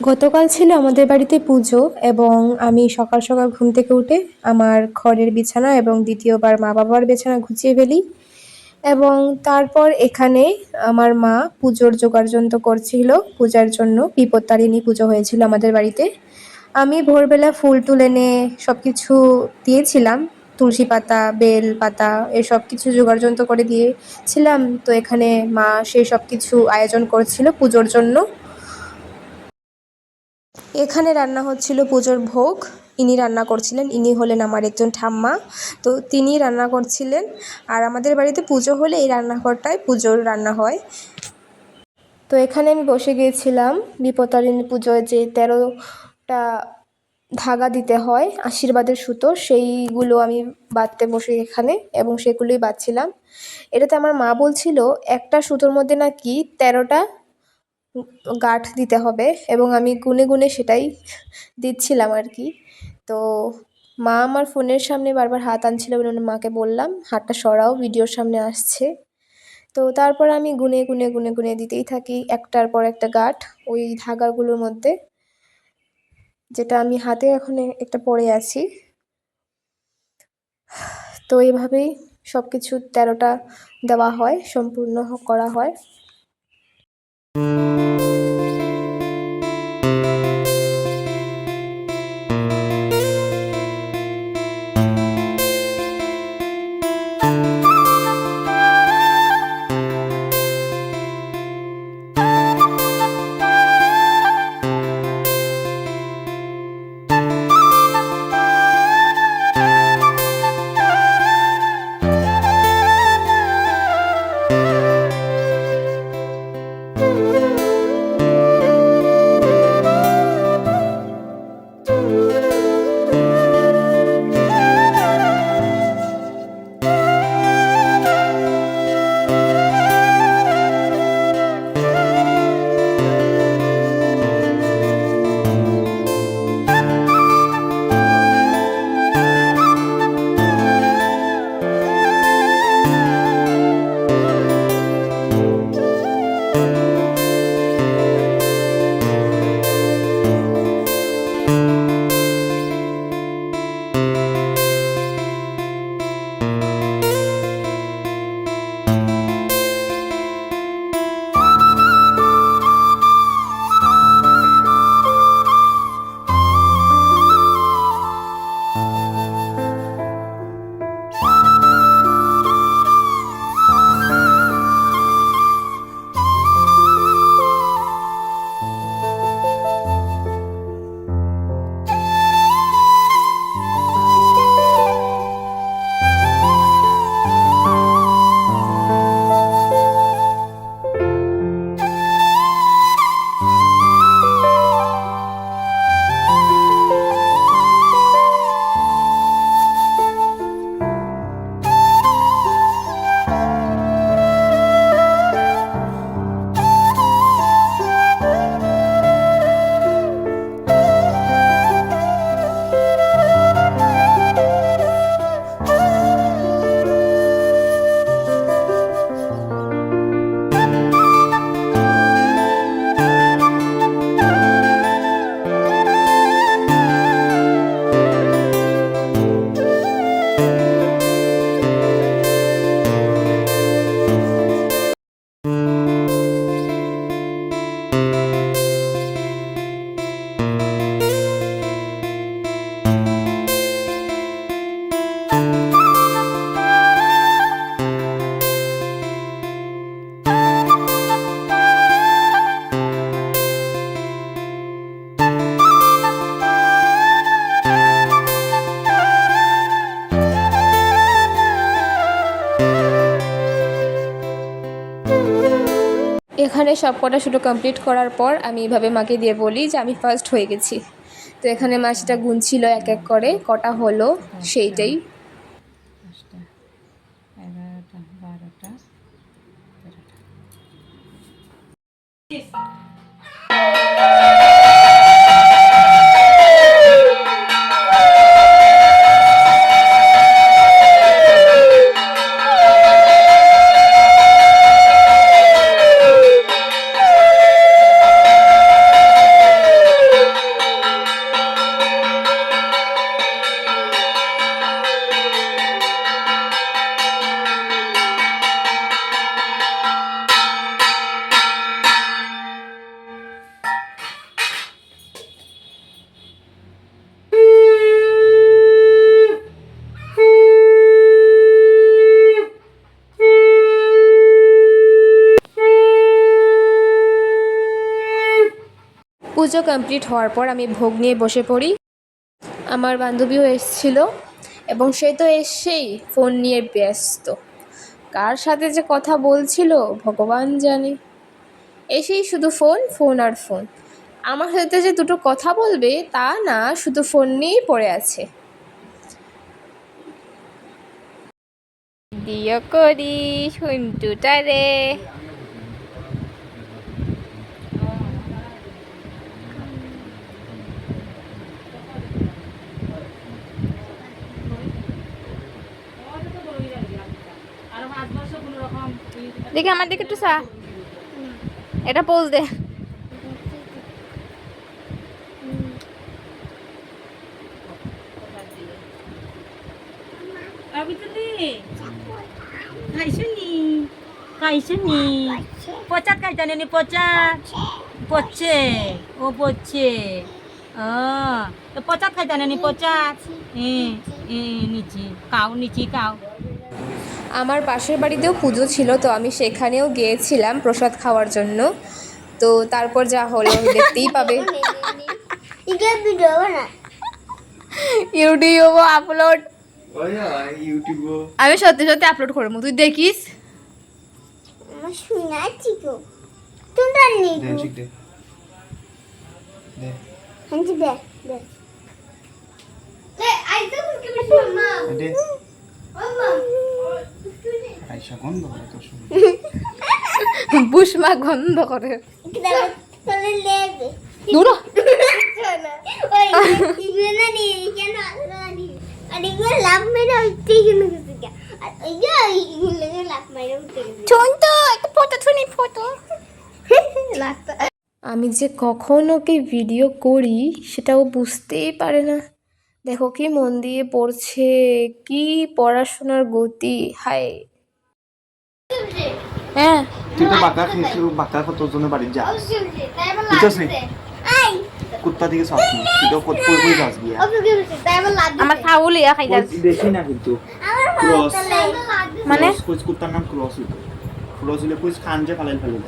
গতকাল ছিল আমাদের বাড়িতে পুজো এবং আমি সকাল সকাল ঘুম থেকে উঠে আমার ঘরের বিছানা এবং দ্বিতীয়বার মা বাবার বিছানা গুছিয়ে ফেলি এবং তারপর এখানে আমার মা পুজোর জোগাড়যন্ত্র করছিল। পূজার জন্য বিপত্তারিণী পুজো হয়েছিল আমাদের বাড়িতে। আমি ভোরবেলা ফুল টুল এনে সব কিছু দিয়েছিলাম, তুলসী পাতা, বেল পাতা এসব কিছু জোগাড়যন্ত্র করে দিয়েছিলাম। তো এখানে মা সেই সব কিছু আয়োজন করছিল পুজোর জন্য। এখানে রান্না হচ্ছিল পুজোর ভোগ। ইনি রান্না করছিলেন, ইনি হলেন আমার একজন ঠাম্মা। তো তিনি রান্না করছিলেন। আর আমাদের বাড়িতে পুজো হলে এই রান্নাঘরটায় পুজোর রান্না হয়। তো এখানে আমি বসে গিয়েছিলাম বিপত্তারিণী পুজোয় যে 13টা ধাগা দিতে হয় আশীর্বাদের সুতো, সেইগুলো আমি বাঁধতে বসে এখানে এবং সেগুলোই বাঁধছিলাম। এটাতে আমার মা বলছিল একটা সুতোর মধ্যে নাকি 13টা গাঁঠ দিতে হবে এবং আমি গুনে গুনে সেটাই দিচ্ছিলাম আর কি। তো মা আমার ফোনের সামনে বারবার হাত আনছিল বলে মাকে বললাম হাতটা সরাও, ভিডিওর সামনে আসছে। তো তারপর আমি গুনে গুনে গুনে গুনে দিতেই থাকি একটার পর একটা গাঁঠ ওই ধাগাগুলোর মধ্যে, যেটা আমি হাতে এখন একটা পরে আছি। তো এইভাবেই সব কিছু 13টা দেওয়া হয়, সম্পূর্ণ করা হয়। এখানে সব কটা শুধু কমপ্লিট করার পর আমি এভাবে মাকে দিয়ে বলি যে আমি ফার্স্ট হয়ে গেছি। তো এখানে মা সেটা গুনছিল এক এক করে কটা হলো সেইটাই। 10টা, 11টা, 12টা, 13টা। পুজো কমপ্লিট হওয়ার পর আমি ভোগ নিয়ে বসে পড়ি। আমার বান্ধবীও এসেছিল এবং সে তো এসেই ফোন নিয়ে ব্যস্ত। কার সাথে যে কথা বলছিল ভগবান জানে। এসেই শুধু ফোন ফোন আর ফোন। আমার সাথে যে দুটো কথা বলবে তা না, শুধু ফোন নিয়েই পড়ে আছে। ভিডিও করি সন্টুটারে। দেখি আমার দিকে একটু চা, এটা পোজ দে। খাইছুনি পচাত খাইতানি নি পচাত পচছে ও পচছে তো পচাত খাইতানি নি পচাত নিচি কাউ নিচি কাউ। আমার পাশের বাড়িতেও পুজো ছিল, তো আমি সেখানেও গিয়েছিলাম প্রসাদ খাওয়ার জন্য। তো তারপর যা হলো দেখতেই পাবে। ইউটিউব আপলোড, আমি সত্যি সত্যি আপলোড করবো, তুই দেখিস। বুসমা গন্ধ করে দূর হ। আমি যে কখন ওকে ভিডিও করি সেটাও বুঝতেই পারে না। দেখো কি মন দিয়ে পড়ছে, কি পড়াশোনার গতি, হায়। হ্যাঁ তুই তো বাঁকা খেয়েছি, বাঁকা তোর জন্য বাড়ি যা বুঝছিস নি কুত্তা দিকে সব তুই তো কই যাস গিয়া আমার খাউল ইয়া খাই যাস বেশি না কিন্তু ক্রস মানে কুছ কুত্তার নাম ক্রস হইতো, ক্রস হইলে কুছ খান যে ফালাইল ফেলে